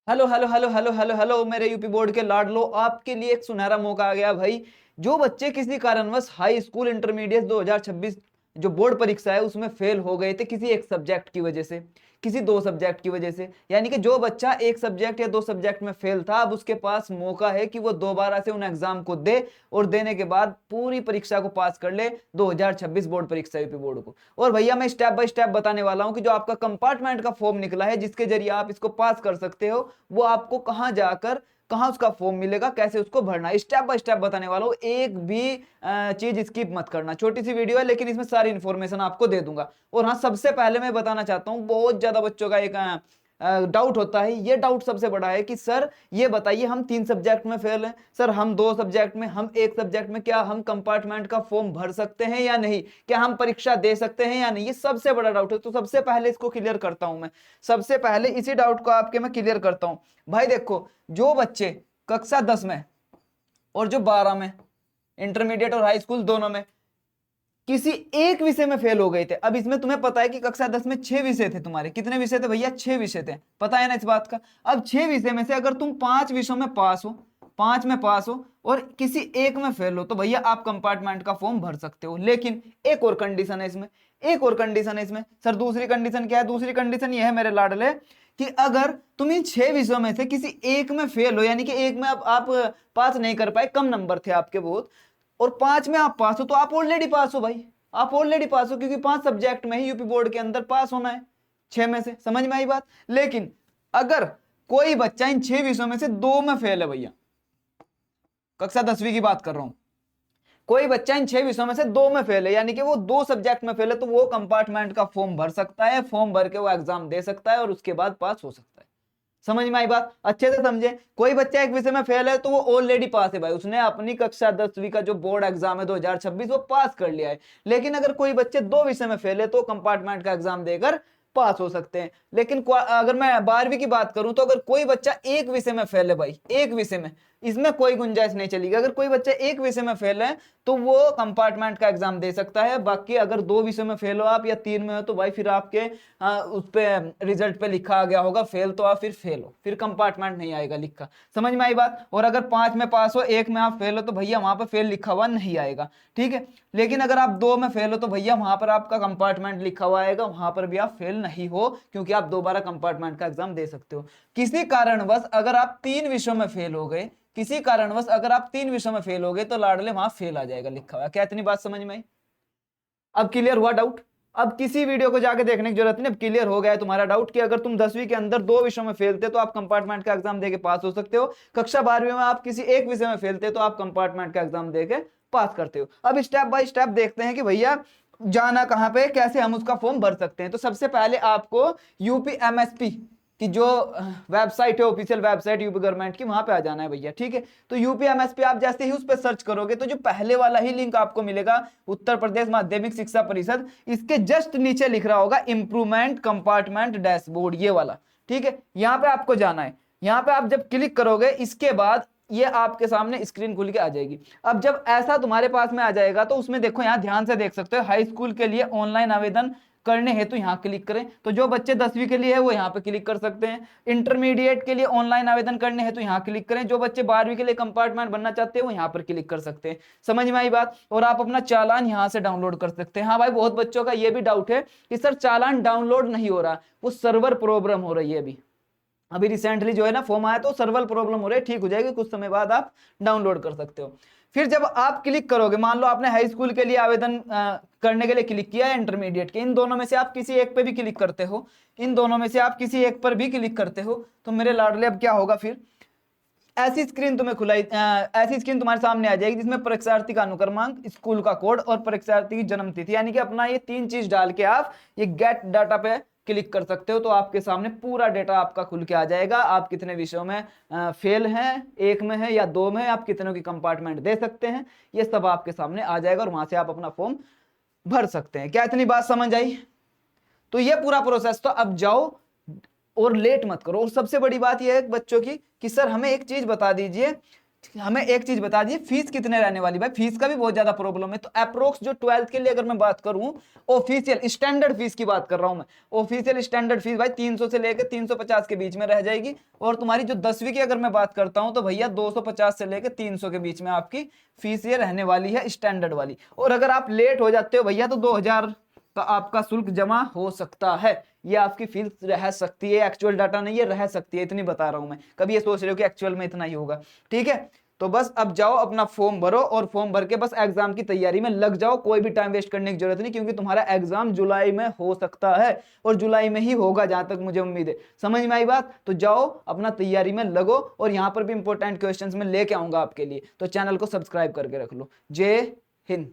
Hello hello hello hello hello hello मेरे UP board के लाडलो, आपके लिए एक सुनहरा मौका आ गया भाई। जो बच्चे किसी कारणवश हाई स्कूल इंटरमीडिएट 2026 जो बोर्ड परीक्षा है उसमें फेल हो गए थे किसी एक सब्जेक्ट की वजह से, किसी दो सब्जेक्ट की वजह से, यानी कि जो बच्चा एक सब्जेक्ट या दो सब्जेक्ट में फेल था, अब उसके पास मौका है कि वो दोबारा से उन एग्जाम को दे और देने के बाद पूरी परीक्षा को पास कर ले 2026 बोर्ड परीक्षा यूपी बोर्ड को। और भैया मैं स्टेप बाय स्टेप बताने वाला हूं कि जो आपका कंपार्टमेंट का फॉर्म निकला है जिसके जरिए आप इसको पास कर सकते हो, वो आपको कहां जाकर कहां उसका फॉर्म मिलेगा, कैसे उसको भरना है, स्टेप बाय स्टेप बताने वाला हूं। एक भी चीज स्किप मत करना। छोटी सी वीडियो है लेकिन इसमें सारी इंफॉर्मेशन आपको दे दूंगा। और हाँ, सबसे पहले मैं बताना चाहता हूं, बहुत ज्यादा बच्चों का एक डाउट होता है, ये डाउट सबसे बड़ा है कि सर ये बताइए हम 3 सब्जेक्ट में फेल हैं, सर हम 2 सब्जेक्ट में, हम एक सब्जेक्ट में, क्या हम कंपार्टमेंट का फॉर्म भर सकते हैं या नहीं, क्या हम परीक्षा दे सकते हैं या नहीं, ये सबसे बड़ा डाउट है। तो सबसे पहले इसको क्लियर करता हूं मैं, सबसे पहले इसी डाउट को आपके मैं क्लियर करता हूं। भाई देखो, जो बच्चे कक्षा 10 में और जो 12 में, इंटरमीडिएट और हाई स्कूल दोनों में किसी एक विषय में फेल हो गए थे। अब इसमें तुम्हें पता है कि कक्षा 10 में 6 विषय थे, तुम्हारे कितने विषय थे भैया? 6 विषय थे, पता है ना इस बात का। अब 6 विषय में से अगर तुम 5 विषयों में पास हो, 5 में पास हो और किसी एक में फेल हो, तो भैया आप कंपार्टमेंट का फॉर्म भर सकते हो। लेकिन एक और कंडीशन है इसमें, एक और कंडीशन है इसमें। सर दूसरी कंडीशन क्या है? दूसरी कंडीशन ये है मेरे लाडले कि अगर तुम इन 6 विषयों में से किसी एक में फेल हो, यानी कि एक में आप पास नहीं कर पाए, कम नंबर थे आपके बहुत, और 5 में आप पास हो, तो आप ऑलरेडी पास हो भाई, आप ऑलरेडी पास हो, क्योंकि 5 सब्जेक्ट में ही यूपी बोर्ड के अंदर पास होना है 6 में से। समझ में आई बात? लेकिन अगर कोई बच्चा इन 6 विषयों में से 2 में फेल है भैया, कक्षा 10वीं की बात कर रहा हूं, कोई बच्चा इन 6 विषयों में से 2 में फेल है, यानी कि वो 2 सब्जेक्ट में फेल है, तो वो कंपार्टमेंट का फॉर्म भर सकता है, फॉर्म भर के वो एग्जाम दे सकता है और उसके बाद पास हो सकता है। समझ में आई बात? अच्छे से समझे। कोई बच्चा एक विषय में फेल है तो वो ऑलरेडी पास है भाई, उसने अपनी कक्षा 10वीं का जो बोर्ड एग्जाम है 2026 वो पास कर लिया है। लेकिन अगर कोई बच्चे 2 विषय में फेल है तो कंपार्टमेंट का एग्जाम देकर पास हो सकते हैं। लेकिन अगर मैं 12वीं की बात करूं, तो अगर कोई बच्चा एक विषय में फेल है भाई, एक विषय में, इसमें कोई गुंजाइश नहीं चलेगी। अगर कोई बच्चा एक विषय में फेल है तो वो कंपार्टमेंट का एग्जाम दे सकता है। बाकी अगर 2 विषय में फेल हो आप या 3 में हो, तो भाई फिर आपके उस पे रिजल्ट पे लिखा आ गया होगा फेल, तो आप फिर फेल हो, फिर कंपार्टमेंट नहीं आएगा लिखा। समझ में आई बात? और अगर 5 में पास हो, एक में आप फेल हो, तो भैया वहां पर फेल लिखा हुआ नहीं आएगा, ठीक है। लेकिन अगर आप 2 में फेल हो तो भैया वहां पर आपका कंपार्टमेंट लिखा हुआ आएगा, वहां पर भी आप फेल नहीं हो, क्योंकि आप दोबारा कंपार्टमेंट का एग्जाम दे सकते हो। किसी कारणवश अगर आप 3 विषयों में फेल हो गए, किसी कारणवश अगर आप 3 विषयों में फेल हो गए, तो लाडले वहां फेल आ जाएगा लिखा हुआ। क्या इतनी बात समझ में आई? अब क्लियर हुआ डाउट? अब किसी वीडियो को जाके देखने की जरूरत नहीं, अब क्लियर हो गया है तुम्हारा डाउट कि अगर तुम 10वीं के अंदर 2 विषयों में फेल थे तो आप कंपार्टमेंट का एग्जाम देके पास हो सकते हो। कक्षा 12वीं में आप किसी एक विषय में फेल थे तो आप कंपार्टमेंट का एग्जाम देके पास करते हो। अब स्टेप बाय स्टेप देखते हैं कि भैया जाना कहां पे, कैसे हम उसका फॉर्म भर सकते हैं। तो सबसे पहले आपको यूपीएमएसपी की जो वेबसाइट है, ऑफिशियल वेबसाइट यूपी गवर्नमेंट की, वहां पे आ जाना है भैया, ठीक है। तो यूपीएमएसपी आप जैसे ही उस पर सर्च करोगे तो जो पहले वाला ही लिंक आपको मिलेगा, उत्तर प्रदेश माध्यमिक शिक्षा परिषद, इसके जस्ट नीचे लिख रहा होगा इंप्रूवमेंट कंपार्टमेंट डैशबोर्ड, ये वाला, ठीक है। यहां पे आपको जाना है। यहां पे आप जब क्लिक करोगे, इसके बाद ये आपके सामने स्क्रीन खुल के आ जाएगी। अब जब ऐसा तुम्हारे पास में आ जाएगा तो उसमें देखो, यहां ध्यान से देख सकते हो, हाई स्कूल के लिए ऑनलाइन आवेदन करने हेतु यहां क्लिक करें। तो जो बच्चे 10वीं के लिए है वो यहां पे क्लिक कर सकते हैं। इंटरमीडिएट के लिए ऑनलाइन आवेदन करने हेतु यहां क्लिक करें। जो बच्चे 12वीं के लिए कंपार्टमेंट बनना चाहते हैं वो यहां पर क्लिक कर सकते हैं। समझ में आई बात? और आप अपना चालान यहां से डाउनलोड कर सकते हैं। हाँ भाई, बहुत बच्चों का ये भी डाउट है कि सर चालान डाउनलोड नहीं हो रहा, वो सर्वर प्रॉब्लम हो रही है। अभी रिसेंटली जो है ना फॉर्म आया, तो सर्वर प्रॉब्लम हो रही है, ठीक हो जाएगी, कुछ समय बाद आप डाउनलोड कर सकते हो। फिर जब आप क्लिक करोगे, मान लो आपने हाई स्कूल के लिए आवेदन करने के लिए क्लिक किया है, इंटरमीडिएट के, इन दोनों में से आप किसी एक पे भी क्लिक करते हो, इन दोनों में से आप किसी एक पर भी क्लिक करते हो, तो मेरे लाडले अब क्या होगा, फिर ऐसी स्क्रीन तुम्हें खुलाई, ऐसी स्क्रीन तुम्हारे सामने आ जाएगी जिसमें परीक्षार्थी का अनुक्रमांक, स्कूल का कोड और परीक्षार्थी की जन्म तिथि, यानी कि अपना ये 3 चीज डाल के आप ये गेट डाटा पे क्लिक कर सकते हो। तो आपके सामने पूरा डेटा आपका खुल के आ जाएगा। आप कितने विषयों में फेल हैं, एक में है या 2 में, आप कितनों की कंपार्टमेंट दे सकते हैं, ये सब आपके सामने आ जाएगा और वहां से आप अपना फॉर्म भर सकते हैं। क्या इतनी बात समझ आई? तो ये पूरा प्रोसेस, तो अब जाओ और लेट मत करो। और सबसे बड़ी बात यह है बच्चों की कि सर हमें एक चीज बता दीजिए हमें एक चीज बता दीजिए, फीस कितने रहने वाली भाई, फीस का भी बहुत ज्यादा प्रॉब्लम है। तो अप्रोक्स जो 12th के लिए अगर मैं बात करूं, ऑफिशियल स्टैंडर्ड फीस की बात कर रहा हूं मैं, ऑफिशियल स्टैंडर्ड फीस भाई 300 से लेकर 350 के बीच में रह जाएगी। और तुम्हारी जो 10वीं की अगर मैं बात करता हूं तो भैया 250 से लेकर 300 के बीच में आपकी फीस ये रहने वाली है स्टैंडर्ड वाली। और अगर आप लेट हो जाते हो भैया तो 2000 का आपका शुल्क जमा हो सकता है। ये आपकी फीस रह सकती है, एक्चुअल डाटा नहीं, ये रह सकती है, इतनी बता रहा हूं मैं। कभी ये सोच रहे हो कि एक्चुअल में इतना ही होगा, ठीक है। तो बस अब जाओ अपना फॉर्म भरो और फॉर्म भर के बस एग्जाम की तैयारी में लग जाओ। कोई भी टाइम वेस्ट करने की जरूरत नहीं, क्योंकि तुम्हारा एग्जाम जुलाई में हो सकता है और जुलाई में ही होगा जहां तक मुझे उम्मीद है। समझ में आई बात? तो जाओ अपना तैयारी में लगो, और यहां पर भी इंपॉर्टेंट क्वेश्चंस में लेके आऊंगा आपके लिए, तो चैनल को सब्सक्राइब करके रख लो। जय हिंद।